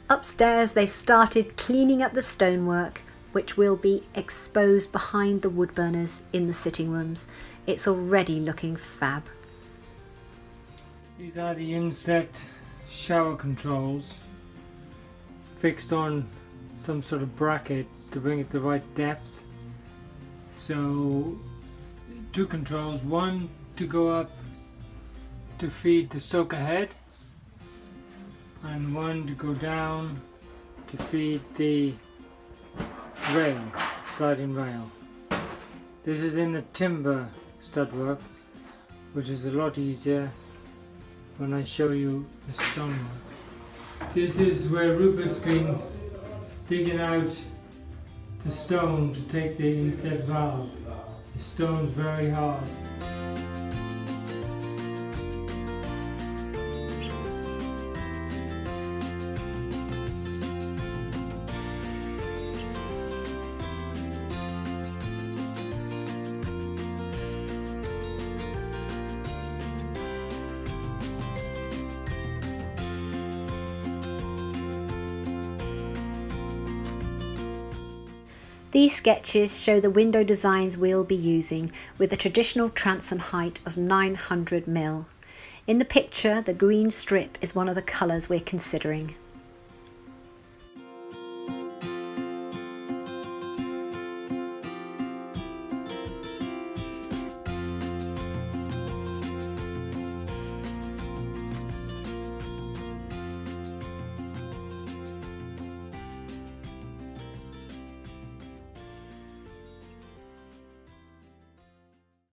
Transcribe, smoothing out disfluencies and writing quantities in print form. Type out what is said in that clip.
Upstairs they've started cleaning up the stonework, which will be exposed behind the wood burners in the sitting rooms. It's already looking fab. These are the inset shower controls fixed on some sort of bracket to bring it the right depth. So two controls, one to go up to feed the soaker head and one to go down to feed the rail, sliding rail. This is in the timber stud-work, which is a lot easier when I show you the stonework. This is where Rupert's been digging out the stone to take the inset valve. The stone's very hard. These sketches show the window designs we'll be using, with a traditional transom height of 900 mm. In the picture, the green strip is one of the colours we're considering.